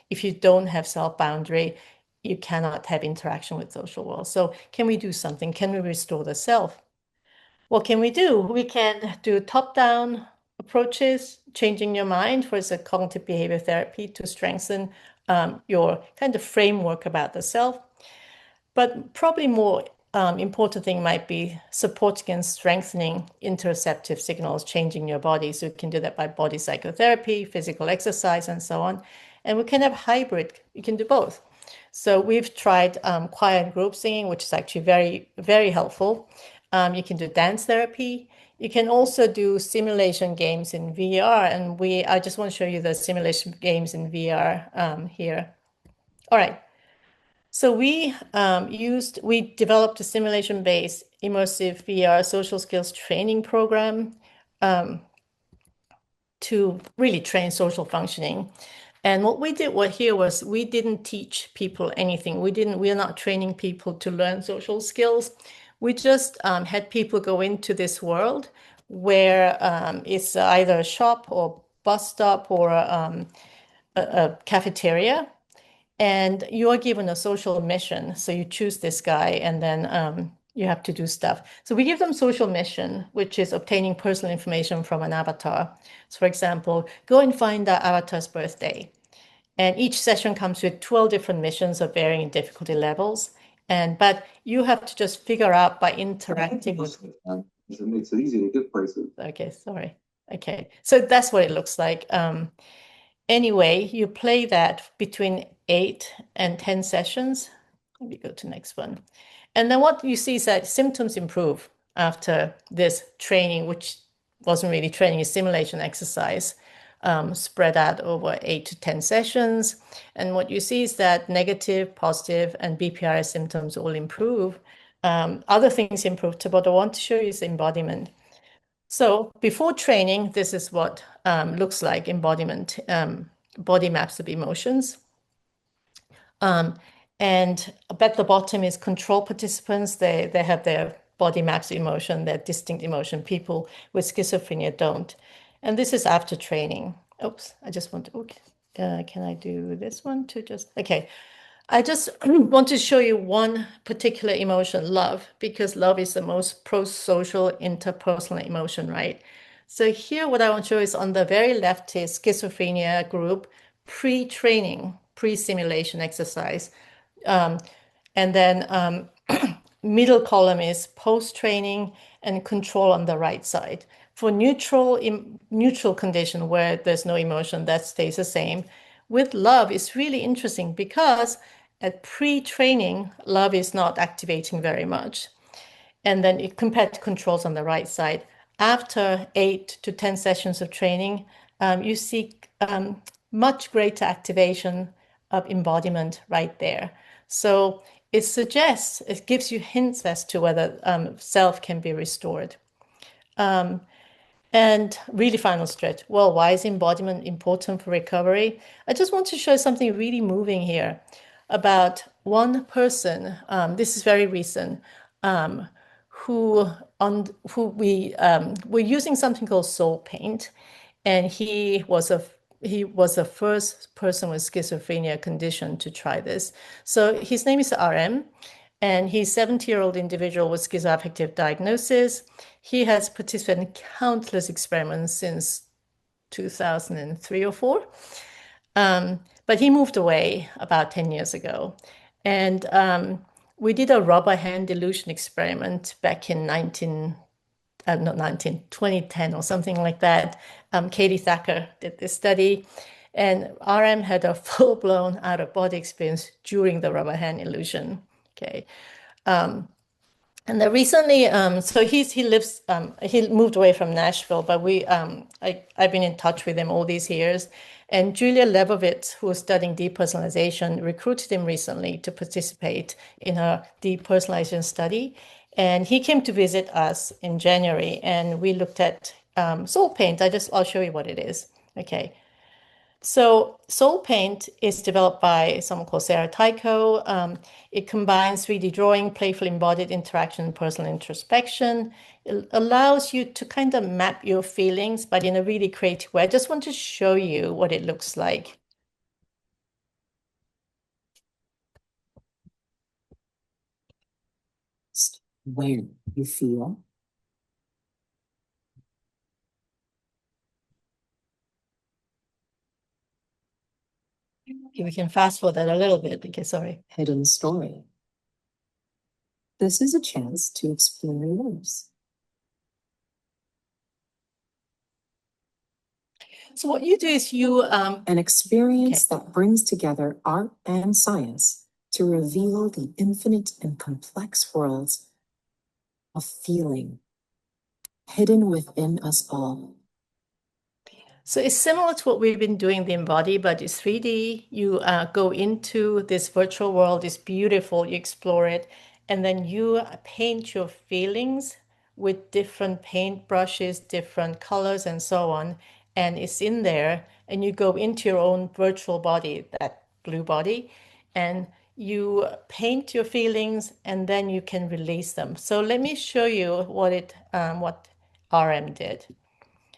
if you don't have self-boundary, you cannot have interaction with social world. So can we do something? Can we restore the self? What can we do? We can do top-down approaches, changing your mind, for instance, cognitive behavior therapy to strengthen your kind of framework about the self. But probably more important thing might be supporting and strengthening interoceptive signals, changing your body. So you can do that by body psychotherapy, physical exercise, and so on. And we can have hybrid. You can do both. So we've tried choir and group singing, which is actually very, very helpful. You can do dance therapy. You can also do simulation games in VR. And I just want to show you the simulation games in VR here. All right. So we developed a simulation-based immersive VR social skills training program to really train social functioning. And what we did here was we didn't teach people anything. We are not training people to learn social skills. We just had people go into this world where it's either a shop or bus stop or a cafeteria. And you are given a social mission. So you choose this guy and then you have to do stuff. So we give them social mission, which is obtaining personal information from an avatar. So for example, go and find that avatar's birthday. And each session comes with 12 different missions of varying difficulty levels. But you have to just figure out by interacting with. It makes it easy to get places. Okay, sorry. Okay, so that's what it looks like. Anyway, you play that between 8 and 10 sessions. Let me go to the next one. And then what you see is that symptoms improve after this training, which wasn't really training, is simulation exercise, spread out over 8 to 10 sessions. And what you see is that negative, positive, and BPRS symptoms all improve. Other things improve too, but I want to show you is embodiment. So before training, this is what looks like embodiment, body maps of emotions. And at the bottom is control participants. They have their body maps of emotion, their distinct emotion. People with schizophrenia don't. And this is after training. Oops, I just want to, okay. Can I do this one to just, okay. I just want to show you one particular emotion, love, because love is the most pro-social interpersonal emotion, right? So here, what I want to show is on the very left is schizophrenia group, pre-training, pre-simulation exercise. And then middle column is post-training and control on the right side. For neutral condition where there's no emotion, that stays the same. With love, it's really interesting because at pre-training, love is not activating very much. And then compared to controls on the right side, after 8 to 10 sessions of training, you see much greater activation of embodiment right there. So it suggests, it gives you hints as to whether self can be restored. And really final stretch. Well, why is embodiment important for recovery? I just want to show something really moving here about one person. This is very recent, who we were using something called soul paint, and he was a he was the first person with schizophrenia condition to try this. So his name is RM, and he's a 70-year-old individual with schizoaffective diagnosis. He has participated in countless experiments since 2003 or 4. But he moved away about 10 years ago. And we did a rubber hand delusion experiment back in 2010 or something like that. Katie Thacker did this study, and RM had a full-blown out-of-body experience during the rubber hand illusion. Okay. And then recently, so he moved away from Nashville, but I've been in touch with him all these years. And Julia Lebovitz, who was studying depersonalization, recruited him recently to participate in her depersonalization study. And he came to visit us in January, and we looked at soul paint. I'll show you what it is. Okay. So Soul Paint is developed by someone called Sarah Tycho. It combines 3D drawing, playful embodied interaction, and personal introspection. It allows you to kind of map your feelings, but in a really creative way. I just want to show you what it looks like. Where you feel. Okay, we can fast forward that a little bit. Okay, sorry. Hidden story. This is a chance to explore yours. So what you do is you An experience that brings together art and science to reveal the infinite and complex worlds of feeling hidden within us all. So it's similar to what we've been doing the Embody, but it's 3D. You go into this virtual world. It's beautiful. You explore it, and then you paint your feelings with different paint brushes, different colors, and so on. And it's in there, and you go into your own virtual body, that blue body, and you paint your feelings, and then you can release them. So let me show you what RM did.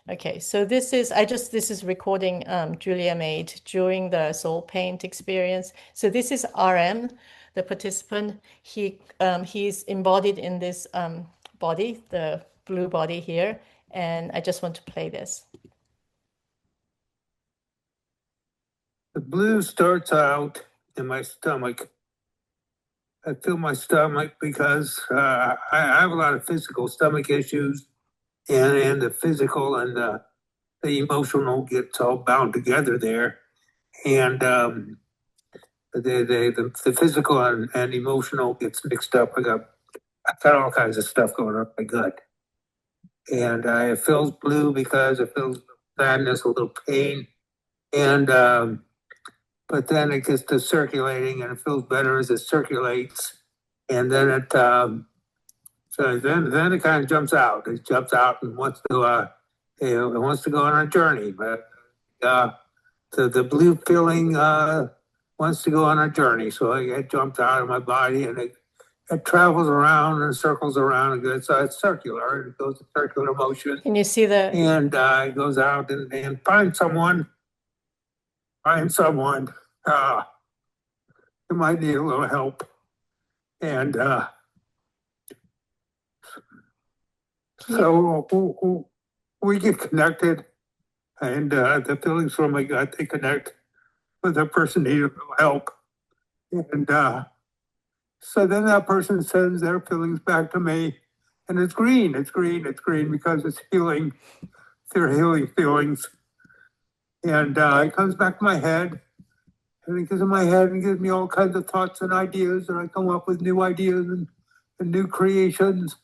Okay, so this is recording Julia made during the Soul Paint experience. So this is RM, the participant. He's embodied in this body, the blue body here, and I just want to play this. The blue starts out in my stomach. I feel my stomach because I have a lot of physical stomach issues, and the physical and the emotional gets all bound together there. And the physical and emotional gets mixed up. I've got all kinds of stuff going on in my gut. And it feels blue because it feels sadness, a little pain. And but then it gets to circulating and it feels better as it circulates. And then it so then it kind of jumps out. It jumps out and wants to it wants to go on a journey. But the blue feeling wants to go on a journey. So it jumps out of my body and it travels around and circles around. And it's circular. It goes in circular motion. Can you see the? And it goes out and finds someone. You might need a little help. And so we get connected, and the feelings from my gut, they connect with the person needing a little help. And so then that person sends their feelings back to me, and it's green because it's healing. They're healing feelings. And it comes back to my head, and it gets in my head and gives me all kinds of thoughts and ideas, and I come up with new ideas and new creations,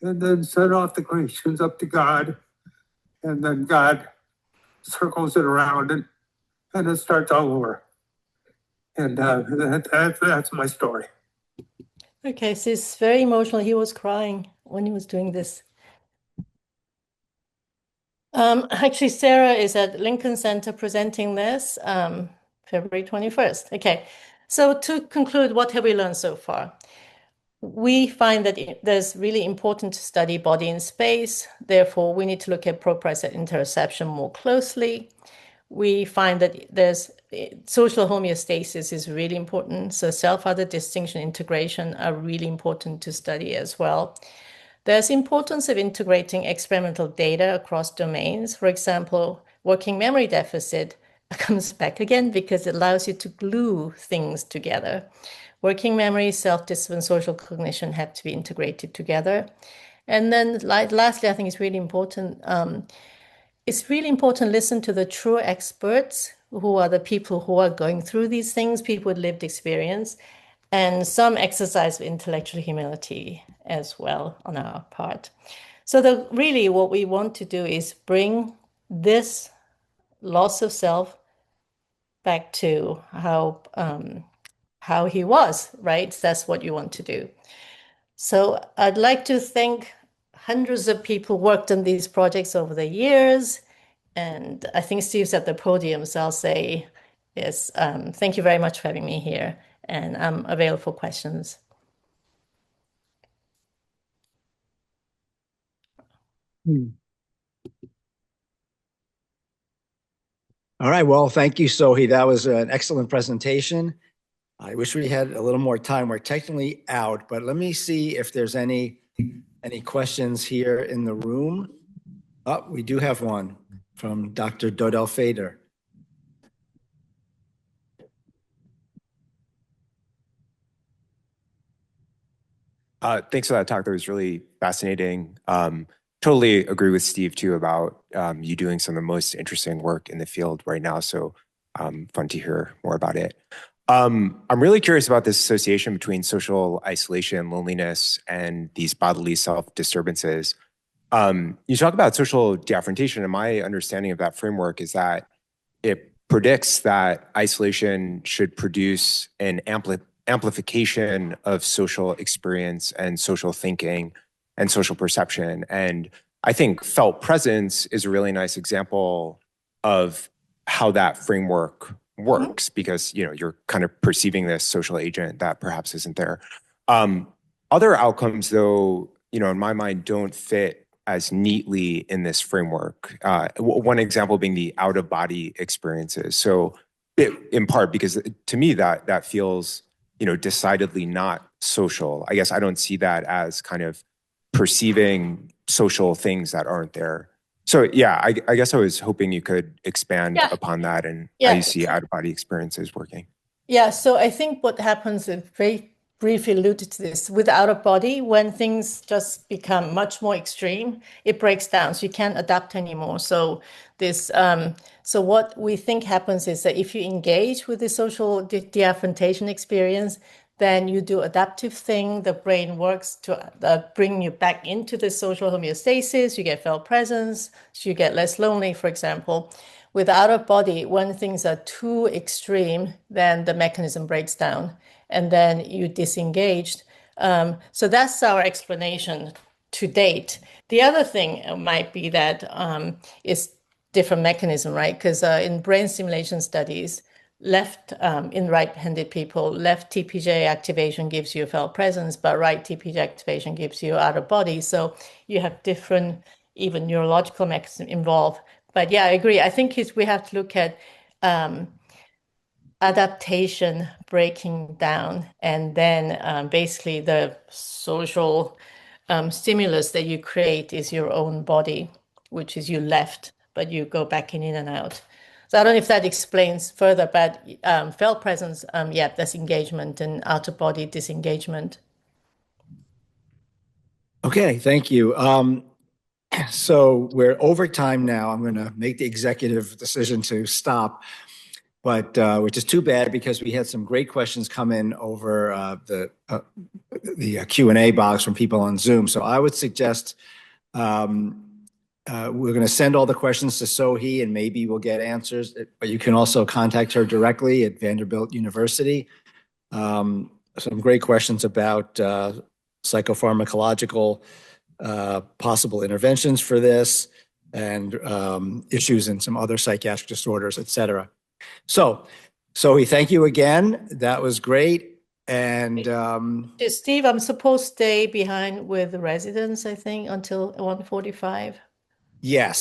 and then send off the creations up to God, and then God circles it around, and it starts all over. And that's my story. Okay, so it's very emotional. He was crying when he was doing this. Actually, Sarah is at Lincoln Center presenting this February 21st. Okay, so to conclude, what have we learned so far? We find that there's really important to study body in space. Therefore, we need to look at proprioceptive interoception more closely. we find that there's social homeostasis is really important. So self-other distinction, integration are really important to study as well. There's importance of integrating experimental data across domains. For example, working memory deficit comes back again because it allows you to glue things together. Working memory, self-discipline, social cognition have to be integrated together. And then lastly, I think it's really important to listen to the true experts who are the people who are going through these things, people with lived experience, and some exercise of intellectual humility as well on our part. So really what we want to do is bring this loss of self back to how he was, right? That's what you want to do. So I'd like to thank hundreds of people worked on these projects over the years. And I think Steve's at the podium, so I'll say, yes, thank you very much for having me here. And I'm available for questions. All right. Well, thank you, Sohee. That was an excellent presentation. I wish we had a little more time. We're technically out, but let me see if there's any questions here in the room. Oh, we do have one from Dr. Dodell Fader. Thanks for that talk. That was really fascinating. Totally agree with Steve too about you doing some of the most interesting work in the field right now. So fun to hear more about it. I'm really curious about this association between social isolation, loneliness, and these bodily self-disturbances. You talk about social deaffrontation, and my understanding of that framework is that it predicts that isolation should produce an amplification of social experience and social thinking and social perception. And I think felt presence is a really nice example of how that framework works, because you're kind of perceiving this social agent that perhaps isn't there. Other outcomes, though, in my mind, don't fit as neatly in this framework. One example being the out-of-body experiences. So, in part because to me that feels decidedly not social. I guess I don't see that as kind of perceiving social things that aren't there. So yeah, I guess I was hoping you could expand upon that and how you see out-of-body experiences working. Yeah, so I think what happens, and very briefly alluded to this, with out-of-body, when things just become much more extreme, it breaks down, so you can't adapt anymore. So so what we think happens is that if you engage with the social deaffrontation experience, then you do adaptive thing. The brain works to bring you back into the social homeostasis. You get felt presence. So you get less lonely, for example. With out-of-body, when things are too extreme, then the mechanism breaks down, and then you disengaged. So that's our explanation to date. The other thing might be that is different mechanism, right? Because in brain stimulation studies, in right-handed people, left TPJ activation gives you felt presence, but right TPJ activation gives you out-of-body. So you have different, even neurological mechanisms involved. But yeah, I agree. I think we have to look at adaptation breaking down, and then basically the social stimulus that you create is your own body, which is you left, but you go back in and out. So I don't know if that explains further, but felt presence, yeah, that's engagement, and out-of-body disengagement. Okay, thank you. So we're over time now. I'm going to make the executive decision to stop, but which is too bad because we had some great questions come in over the Q&A box from people on Zoom. So I would suggest we're going to send all the questions to Sohee, and maybe we'll get answers, but you can also contact her directly at Vanderbilt University. Some great questions about psychopharmacological possible interventions for this, and issues in some other psychiatric disorders, et cetera. So, Sohee, thank you again. That was great. And Steve, I'm supposed to stay behind with the residents, I think, until 1:45. yes.